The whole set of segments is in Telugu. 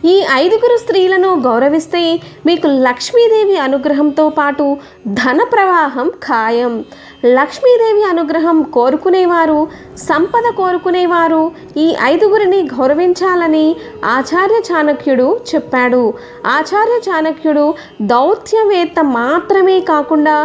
ఈ ఐదుగురు స్త్రీలను గౌరవిస్తే మీకు లక్ష్మీదేవి అనుగ్రహంతో పాటు ధన ప్రవాహం ఖాయం. లక్ష్మీదేవి అనుగ్రహం కోరుకునేవారు, సంపద కోరుకునేవారు ఈ ఐదుగురిని గౌరవించాలని ఆచార్య చాణక్యుడు చెప్పాడు. ఆచార్య చాణక్యుడు దౌత్యవేత్త మాత్రమే కాకుండా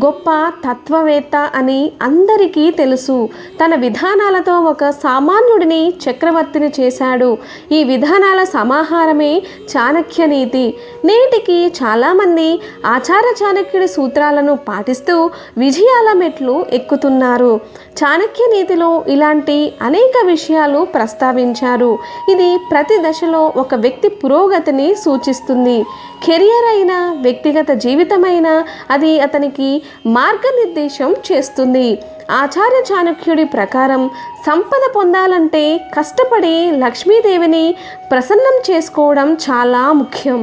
గొప్ప తత్వవేత్త అని అందరికీ తెలుసు. తన విధానాలతో ఒక సామాన్యుడిని చక్రవర్తిని చేశాడు. ఈ విధానాల సమాహారమే చాణక్య నీతి. నేటికి చాలామంది ఆచార్య చాణక్యుడి సూత్రాలను పాటిస్తూ విజయాల మెట్లు ఎక్కుతున్నారు. చాణక్య నీతిలో ఇలాంటి అనేక విషయాలు ప్రస్తావించారు. ఇది ప్రతి దశలో ఒక వ్యక్తి పురోగతిని సూచిస్తుంది. కెరియర్ అయినా వ్యక్తిగత జీవితమైనా అది అతనికి మార్గనిర్దేశం చేస్తుంది. ఆచార్య చాణక్యుడి ప్రకారం సంపద పొందాలంటే కష్టపడి లక్ష్మీదేవిని ప్రసన్నం చేసుకోవడం చాలా ముఖ్యం.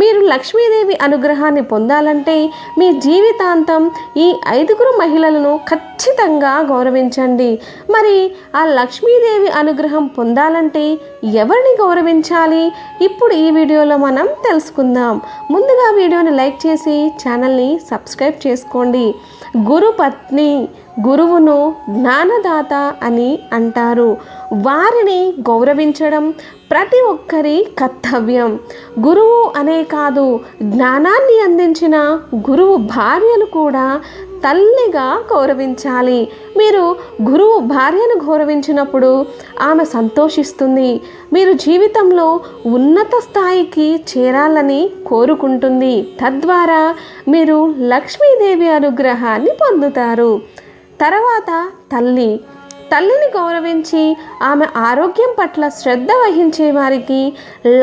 మీరు లక్ష్మీదేవి అనుగ్రహాన్ని పొందాలంటే మీ జీవితాంతం ఈ ఐదుగురు మహిళలను ఖచ్చితంగా గౌరవించండి. మరి ఆ లక్ష్మీదేవి అనుగ్రహం పొందాలంటే ఎవరిని గౌరవించాలి? ఇప్పుడు ఈ వీడియోలో మనం తెలుసుకుందాం. ముందుగా వీడియోని లైక్ చేసి ఛానల్ని సబ్స్క్రైబ్ చేసుకోండి. గురుపత్ని, గురువును జ్ఞానదాత అని అంటారు. వారిని గౌరవించడం ప్రతి ఒక్కరి కర్తవ్యం. గురువు అనే కాదు, జ్ఞానాన్ని అందించిన గురువు భార్యను కూడా తల్లిగా గౌరవించాలి. మీరు గురువు భార్యను గౌరవించినప్పుడు ఆమె సంతోషిస్తుంది. మీరు జీవితంలో ఉన్నత స్థాయికి చేరాలని కోరుకుంటుంది. తద్వారా మీరు లక్ష్మీదేవి అనుగ్రహాన్ని పొందుతారు. తర్వాత తల్లిని గౌరవించి ఆమె ఆరోగ్యం పట్ల శ్రద్ధ వహించే వారికి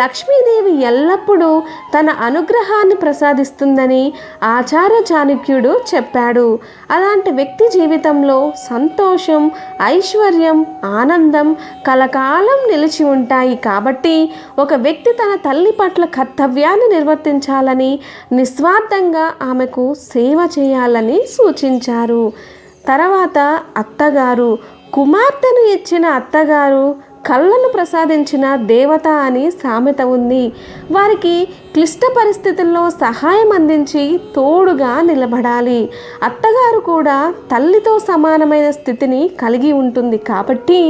లక్ష్మీదేవి ఎల్లప్పుడూ తన అనుగ్రహాన్ని ప్రసాదిస్తుందని ఆచార్య చాణక్యుడు చెప్పాడు. అలాంటి వ్యక్తి జీవితంలో సంతోషం, ఐశ్వర్యం, ఆనందం కలకాలం నిలిచి ఉంటాయి. కాబట్టి ఒక వ్యక్తి తన తల్లి పట్ల కర్తవ్యాన్ని నిర్వర్తించాలని, నిస్వార్థంగా ఆమెకు సేవ చేయాలని సూచించారు. తర్వాత అత్తగారు. కుమార్తెను ఇచ్చిన అత్తగారు కళ్ళను ప్రసాదించిన దేవత అని సామెత ఉంది. వారికి క్లిష్ట పరిస్థితుల్లో సహాయం అందించి తోడుగా నిలబడాలి. అత్తగారు కూడా తల్లితో సమానమైన స్థితిని కలిగి ఉంటుంది. కాబట్టి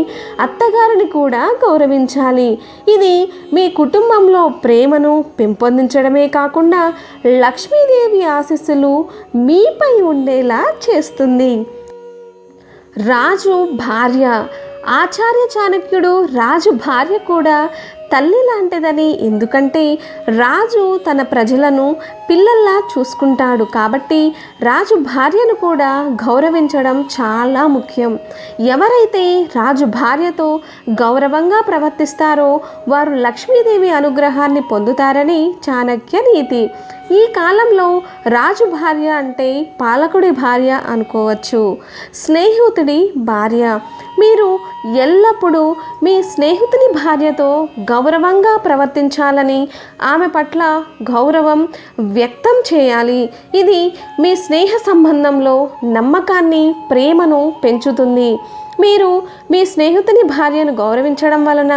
అత్తగారిని కూడా గౌరవించాలి. ఇది మీ కుటుంబంలో ప్రేమను పెంపొందించడమే కాకుండా లక్ష్మీదేవి ఆశీస్సులు మీపై ఉండేలా చేస్తుంది. రాజు భార్య. ఆచార్య చాణక్యుడు రాజు భార్య కూడా తల్లి లాంటిదని, ఎందుకంటే రాజు తన ప్రజలను పిల్లల్లా చూసుకుంటాడు. కాబట్టి రాజు భార్యను కూడా గౌరవించడం చాలా ముఖ్యం. ఎవరైతే రాజు భార్యతో గౌరవంగా ప్రవర్తిస్తారో వారు లక్ష్మీదేవి అనుగ్రహాన్ని పొందుతారని చాణక్య నీతి. ఈ కాలంలో రాజు భార్య అంటే పాలకుడి భార్య అనుకోవచ్చు. స్నేహితుడి భార్య. మీరు ఎల్లప్పుడూ మీ స్నేహితుని భార్యతో గౌరవంగా ప్రవర్తించాలని, ఆమె పట్ల గౌరవం వ్యక్తం చేయాలి. ఇది మీ స్నేహ సంబంధంలో నమ్మకాన్ని, ప్రేమను పెంచుతుంది. మీరు మీ స్నేహితుని భార్యను గౌరవించడం వలన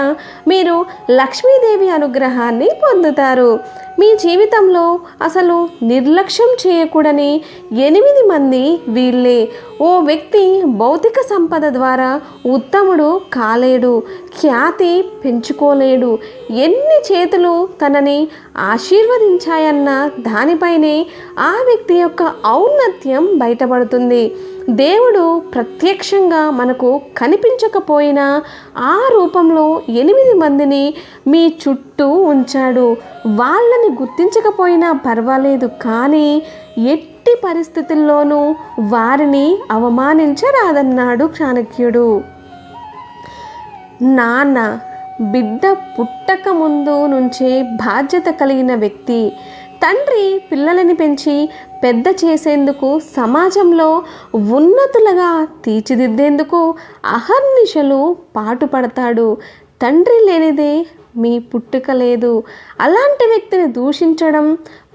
మీరు లక్ష్మీదేవి అనుగ్రహాన్ని పొందుతారు. మీ జీవితంలో అసలు నిర్లక్ష్యం చేయకూడని 8 మంది వీళ్ళే. ఓ వ్యక్తి భౌతిక సంపద ద్వారా ఉత్తముడు కాలేడు, ఖ్యాతి పెంచుకోలేడు. ఎన్ని చేతులు తనని ఆశీర్వదించాయన్న దానిపైనే ఆ వ్యక్తి యొక్క ఔన్నత్యం బయటపడుతుంది. దేవుడు ప్రత్యక్షంగా మనకు కనిపించకపోయినా ఆ రూపంలో 8 మందిని మీ చుట్టూ ఉంచాడు. వాళ్ళని గుర్తించకపోయినా పర్వాలేదు, కానీ ఎట్టి పరిస్థితుల్లోనూ వారిని అవమానించరాదన్నాడు చాణక్యుడు. నాన్న. బిడ్డ పుట్టక ముందు నుంచే బాధ్యత కలిగిన వ్యక్తి. తండ్రి పిల్లలని పెంచి పెద్ద చేసేందుకు, సమాజంలో ఉన్నతులుగా తీర్చిదిద్దేందుకు అహర్నిశలు పాటుపడతాడు. తండ్రి లేనిదే మీ పుట్టుక లేదు. అలాంటి వ్యక్తిని దూషించడం,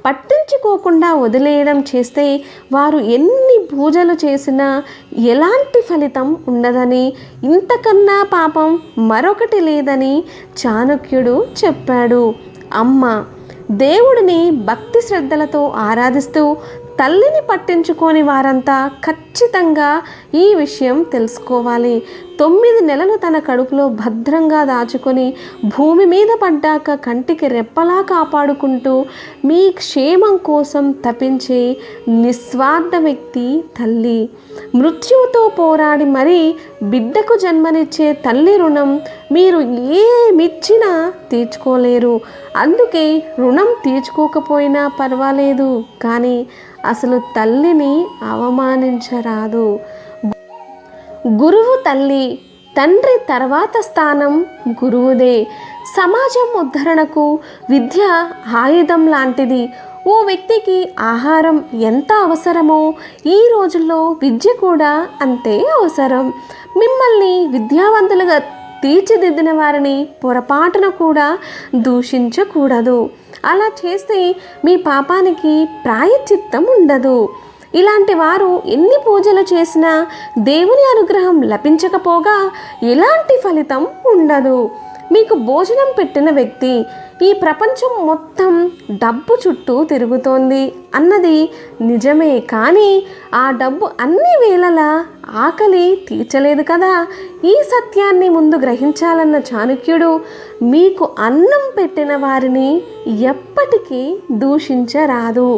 పట్టించుకోకుండా వదిలేయడం చేస్తే వారు ఎన్ని పూజలు చేసినా ఎలాంటి ఫలితం ఉండదని, ఇంతకన్నా పాపం మరొకటి లేదని చాణక్యుడు చెప్పాడు. అమ్మ. దేవుడిని భక్తి శ్రద్ధలతో ఆరాధిస్తూ తల్లిని పట్టించుకోని వారంతా ఖచ్చితంగా ఈ విషయం తెలుసుకోవాలి. 9 నెలలు తన కడుపులో భద్రంగా దాచుకొని భూమి మీద పడ్డాక కంటికి రెప్పలా కాపాడుకుంటూ మీ క్షేమం కోసం తపించే నిస్వార్థ వ్యక్తి తల్లి. మృత్యువుతో పోరాడి మరీ బిడ్డకు జన్మనిచ్చే తల్లి రుణం మీరు ఏమిచ్చినా తీర్చుకోలేరు. అందుకే రుణం తీర్చుకోకపోయినా పర్వాలేదు, కానీ అసలు తల్లిని అవమానించరాదు. గురువు తల్లి, తండ్రి తర్వాత స్థానం గురువుదే. సమాజం ఉద్ధరణకు విద్య ఆయుధం లాంటిది. ఓ వ్యక్తికి ఆహారం ఎంత అవసరమో ఈ రోజుల్లో విద్య కూడా అంతే అవసరం. మిమ్మల్ని విద్యావంతులుగా తీర్చిదిద్దిన వారిని పొరపాటున కూడా దూషించకూడదు. అలా చేస్తే మీ పాపానికి ప్రాయశ్చిత్తం ఉండదు. ఇలాంటి వారు ఎన్ని పూజలు చేసినా దేవుని అనుగ్రహం లభించకపోగా ఎలాంటి ఫలితం ఉండదు. మీకు భోజనం పెట్టిన వ్యక్తి ఈ ప్రపంచం మొత్తం డబ్బు చుట్టూ తిరుగుతోంది అన్నది నిజమే, కానీ ఆ డబ్బు అన్ని వేళలా ఆకలి తీర్చలేదు కదా. ఈ సత్యాన్ని ముందు గ్రహించాలన్న చాణక్యుడు మీకు అన్నం పెట్టిన వారిని ఎప్పటికీ దూషించరాదు.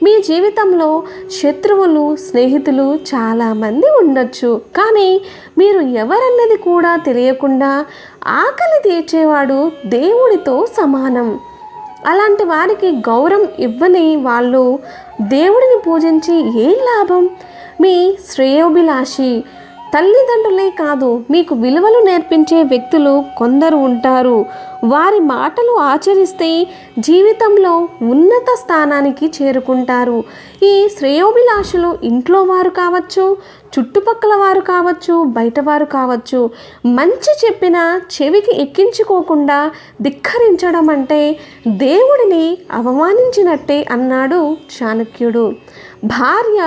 మీ జీవితంలో శత్రువులు, స్నేహితులు చాలామంది ఉండొచ్చు, కానీ మీరు ఎవరన్నది కూడా తెలియకుండా ఆకలి తీర్చేవాడు దేవుడితో సమానం. అలాంటి వారికి గౌరవం ఇవ్వని వాళ్ళు దేవుడిని పూజించి ఏం లాభం? మీ శ్రేయోభిలాషి తల్లిదండ్రులే కాదు, మీకు విలువలు నేర్పించే వ్యక్తులు కొందరు ఉంటారు. వారి మాటలు ఆచరిస్తే జీవితంలో ఉన్నత స్థానానికి చేరుకుంటారు. ఈ శ్రేయోభిలాషులు ఇంట్లో వారు కావచ్చు, చుట్టుపక్కల వారు కావచ్చు, బయటవారు కావచ్చు. మంచి చెప్పినా చెవికి ఎక్కించుకోకుండా ధిక్కరించడం అంటే దేవుడిని అవమానించినట్టే అన్నాడు చాణక్యుడు. భార్య,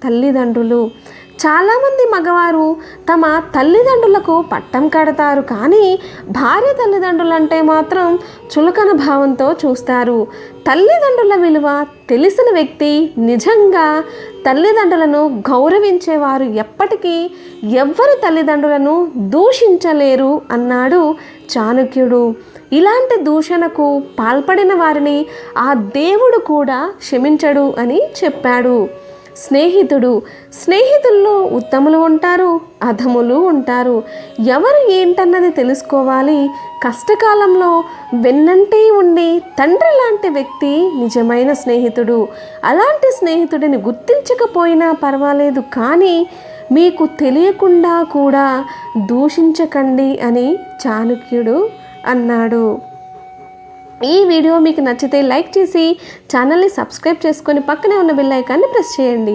తల్లిదండ్రులు. చాలామంది మగవారు తమ తల్లిదండ్రులకు పట్టం కడతారు, కానీ భార్య తల్లిదండ్రులంటే మాత్రం చులకన భావంతో చూస్తారు. తల్లిదండ్రుల విలువ తెలిసిన వ్యక్తి నిజంగా తల్లిదండ్రులను గౌరవించేవారు ఎప్పటికీ ఎవ్వరి తల్లిదండ్రులను దూషించలేరు అన్నాడు చాణక్యుడు. ఇలాంటి దూషణకు పాల్పడిన వారిని ఆ దేవుడు కూడా క్షమించడు అని చెప్పాడు. స్నేహితుడు. స్నేహితుల్లో ఉత్తములు ఉంటారు, అధములు ఉంటారు. ఎవరు ఏంటన్నది తెలుసుకోవాలి. కష్టకాలంలో వెన్నంటే ఉండే తండ్రి లాంటి వ్యక్తి నిజమైన స్నేహితుడు. అలాంటి స్నేహితుడిని గుర్తించకపోయినా పర్వాలేదు, కానీ మీకు తెలియకుండా కూడా దూషించకండి అని చాణక్యుడు అన్నాడు. ఈ వీడియో మీకు నచ్చితే లైక్ చేసి ఛానల్ని సబ్స్క్రైబ్ చేసుకొని పక్కనే ఉన్న బెల్ ఐకాన్ని ప్రెస్ చేయండి.